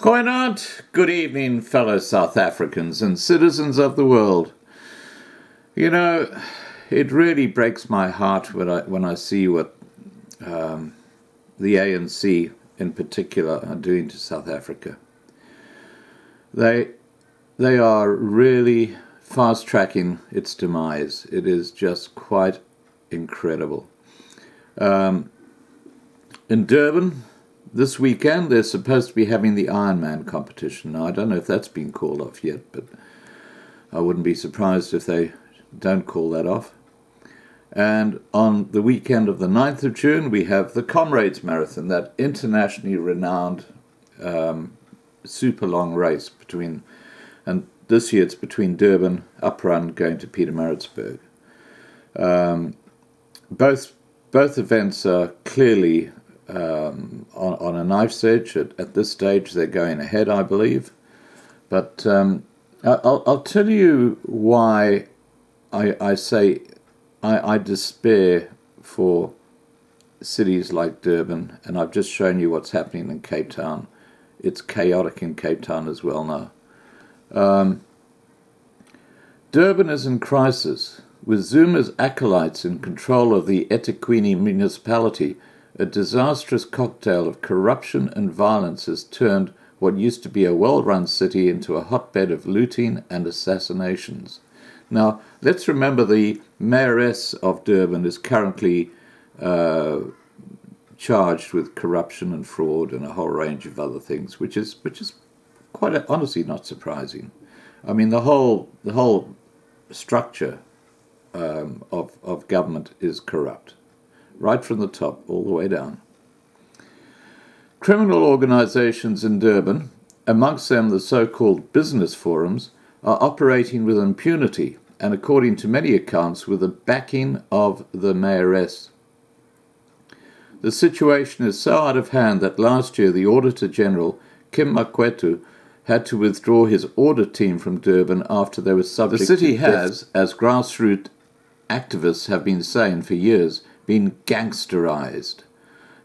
Goeienaand, good evening, fellow South Africans and citizens of the world. You know, it really breaks my heart when I see what the ANC in particular are doing to South Africa. They are really fast-tracking its demise. It is just quite incredible. In Durban, this weekend, they're supposed to be having the Ironman competition. Now, I don't know if that's been called off yet, but I wouldn't be surprised if they don't call that off. And on the weekend of the 9th of June, we have the Comrades Marathon, that internationally renowned super long race and this year it's between Durban, Uprun, going to Pietermaritzburg. Both events are clearly on a knife's edge. At this stage, they're going ahead, I believe. But I'll tell you why I say I despair for cities like Durban, and I've just shown you what's happening in Cape Town. It's chaotic in Cape Town as well now. Durban is in crisis, with Zuma's acolytes in control of the eThekwini municipality. A disastrous cocktail of corruption and violence has turned what used to be a well-run city into a hotbed of looting and assassinations. Now, let's remember the Mayoress of Durban is currently charged with corruption and fraud and a whole range of other things, which is quite honestly not surprising. I mean, the whole structure of government is corrupt, right from the top all the way down. Criminal organizations in Durban, amongst them the so-called business forums, are operating with impunity and, according to many accounts, with the backing of the mayoress. The situation is so out of hand that last year the Auditor General, Kim Makwetu, had to withdraw his audit team from Durban after they were subject to... The city has, as grassroots activists have been saying for years, been gangsterized.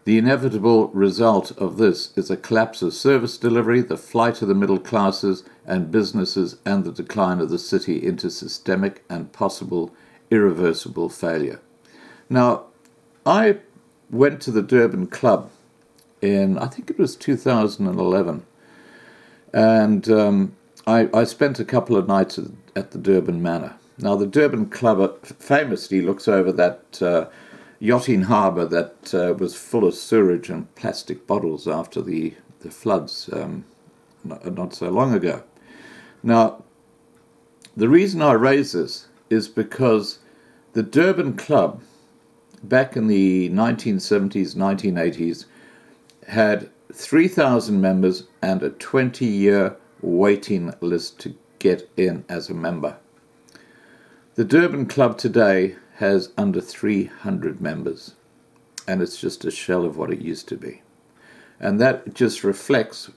The inevitable result of this is a collapse of service delivery, the flight of the middle classes and businesses, and the decline of the city into systemic and possible irreversible failure. Now, I went to the Durban Club in, I think it was 2011, and I spent a couple of nights at the Durban Manor. Now, the Durban Club famously looks over that yachting harbour that was full of sewage and plastic bottles after the floods not so long ago. Now, the reason I raise this is because the Durban Club, back in the 1970s, 1980s, had 3,000 members and a 20-year waiting list to get in as a member. The Durban Club today has under 300 members, and it's just a shell of what it used to be. And that just reflects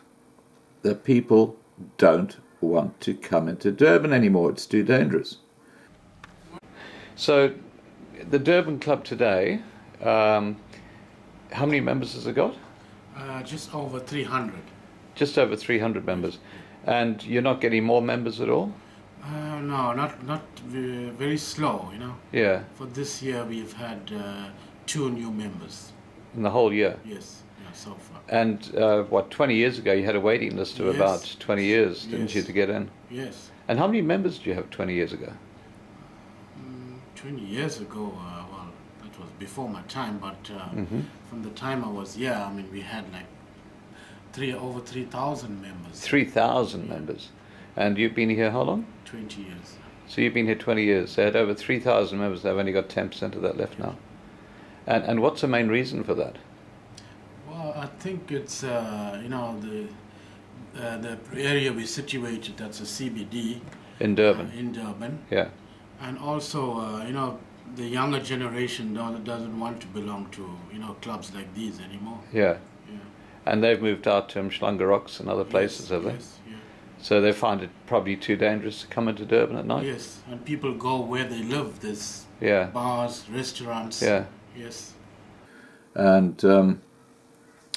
that people don't want to come into Durban anymore. It's too dangerous. So, the Durban Club today, how many members has it got? Just over 300. Just over 300 members. And you're not getting more members at all? No, not very slow, you know. Yeah. For this year, we've had 2 new members. In the whole year? Yes, yeah, so far. And 20 years ago, you had a waiting list of about 20 years, didn't you, to get in? Yes. And how many members did you have 20 years ago? 20 years ago, well, that was before my time, but from the time I was here, I mean, we had like over 3,000 members. 3,000 members. And you've been here how long? 20 years. So you've been here 20 years. They had over 3,000 members. They've only got 10% of that left now. And what's the main reason for that? Well, I think it's, you know, the area we're situated, that's a CBD. In Durban? In Durban. Yeah. And also, you know, the younger generation doesn't want to belong to, you know, clubs like these anymore. Yeah. Yeah. And they've moved out to Mhlanga Rocks and other places, have they? Yes, yeah. So they find it probably too dangerous to come into Durban at night? Yes, and people go where they live. There's bars, restaurants. Yeah. Yes. And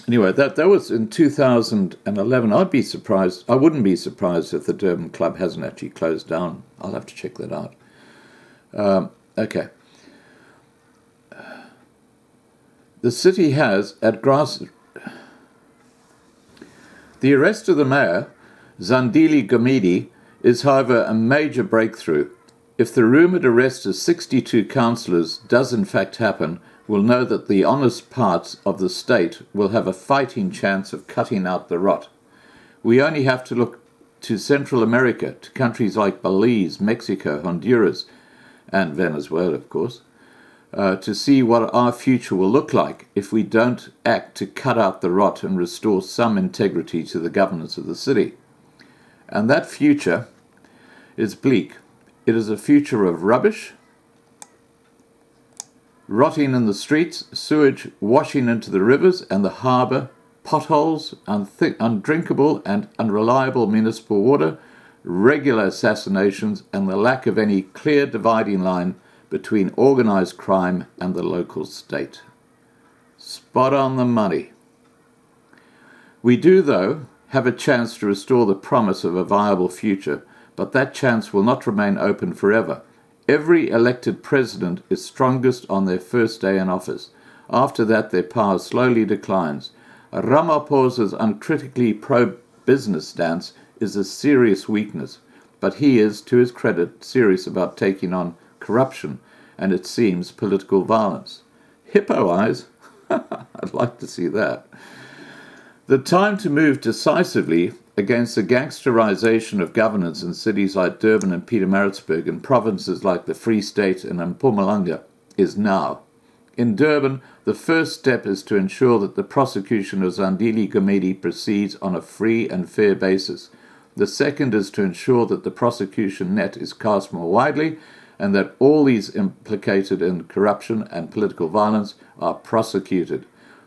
Anyway, that was in 2011. I wouldn't be surprised if the Durban club hasn't actually closed down. I'll have to check that out. Okay. The city has, the arrest of the mayor, Zandile Gumede, is, however, a major breakthrough. If the rumoured arrest of 62 councillors does in fact happen, we'll know that the honest parts of the state will have a fighting chance of cutting out the rot. We only have to look to Central America, to countries like Belize, Mexico, Honduras, and Venezuela, of course, to see what our future will look like if we don't act to cut out the rot and restore some integrity to the governance of the city. And that future is bleak. It is a future of rubbish, rotting in the streets, sewage washing into the rivers and the harbour, potholes, undrinkable and unreliable municipal water, regular assassinations, and the lack of any clear dividing line between organised crime and the local state. Spot on the money. We do, though, have a chance to restore the promise of a viable future, but that chance will not remain open forever. Every elected president is strongest on their first day in office. After that, their power slowly declines. Ramaphosa's uncritically pro-business stance is a serious weakness, but he is, to his credit, serious about taking on corruption and, it seems, political violence. Hippo eyes? I'd like to see that. The time to move decisively against the gangsterization of governance in cities like Durban and Pietermaritzburg and provinces like the Free State and Mpumalanga is now. In Durban, the first step is to ensure that the prosecution of Zandile Gumede proceeds on a free and fair basis. The second is to ensure that the prosecution net is cast more widely and that all these implicated in corruption and political violence are prosecuted.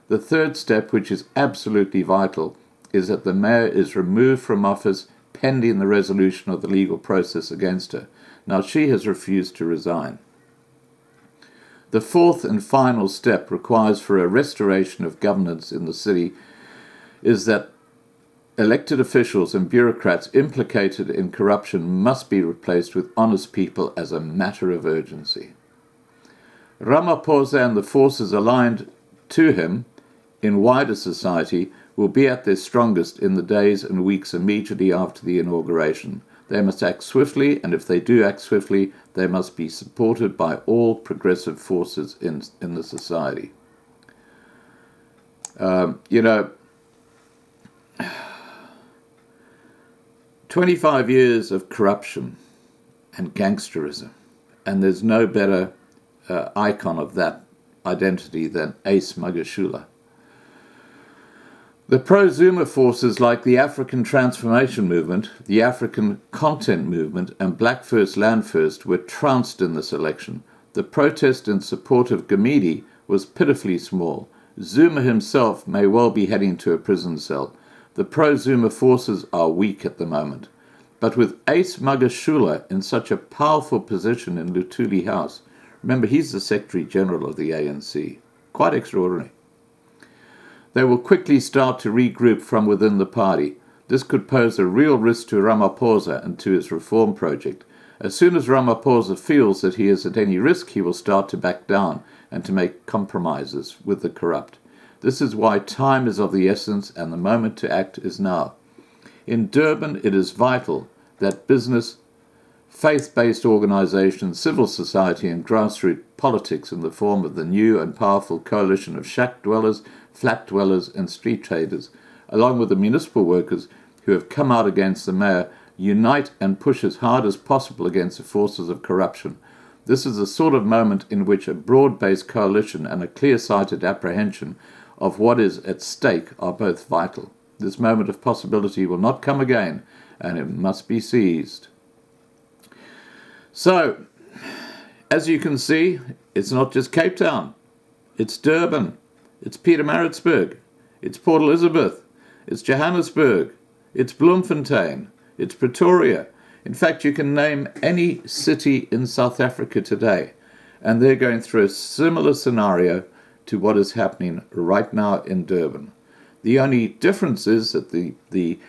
The third step, which is absolutely vital, is that the mayor is removed from office pending the resolution of the legal process against her. Now, she has refused to resign. The fourth and final step requires for a restoration of governance in the city is that elected officials and bureaucrats implicated in corruption must be replaced with honest people as a matter of urgency. Ramaphosa and the forces aligned to him in wider society will be at their strongest in the days and weeks immediately after the inauguration. They must act swiftly, and if they do act swiftly, they must be supported by all progressive forces in the society. 25 years of corruption and gangsterism, and there's no better icon of that identity than Ace Magashule. The pro-Zuma forces like the African Transformation Movement, the African Content Movement, and Black First Land First were trounced in this election. The protest in support of Gumede was pitifully small. Zuma himself may well be heading to a prison cell. The pro-Zuma forces are weak at the moment. But with Ace Magashule in such a powerful position in Luthuli House, remember he's the Secretary General of the ANC, quite extraordinary. They will quickly start to regroup from within the party. This could pose a real risk to Ramaphosa and to his reform project. As soon as Ramaphosa feels that he is at any risk, he will start to back down and to make compromises with the corrupt. This is why time is of the essence and the moment to act is now. In Durban, it is vital that business, faith-based organizations, civil society and grassroots politics in the form of the new and powerful coalition of shack dwellers, flat dwellers and street traders, along with the municipal workers who have come out against the mayor, unite and push as hard as possible against the forces of corruption. This is the sort of moment in which a broad-based coalition and a clear-sighted apprehension of what is at stake are both vital. This moment of possibility will not come again, and it must be seized. So, as you can see, it's not just Cape Town. It's Durban. It's Pietermaritzburg. It's Port Elizabeth. It's Johannesburg. It's Bloemfontein. It's Pretoria. In fact, you can name any city in South Africa today, and they're going through a similar scenario to what is happening right now in Durban. The only difference is that the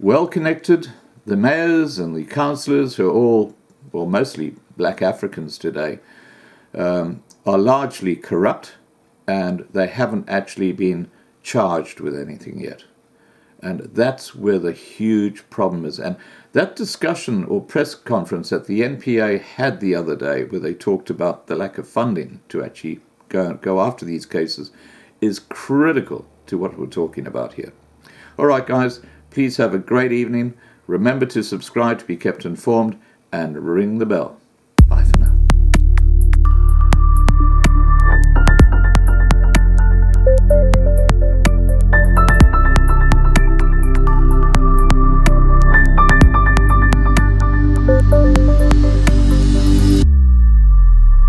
well-connected, the mayors and the councillors, who are all, or mostly black Africans today, are largely corrupt, and they haven't actually been charged with anything yet. And that's where the huge problem is. And that discussion or press conference that the NPA had the other day, where they talked about the lack of funding to actually go after these cases, is critical to what we're talking about here. All right, guys, please have a great evening. Remember to subscribe to be kept informed, and ring the bell.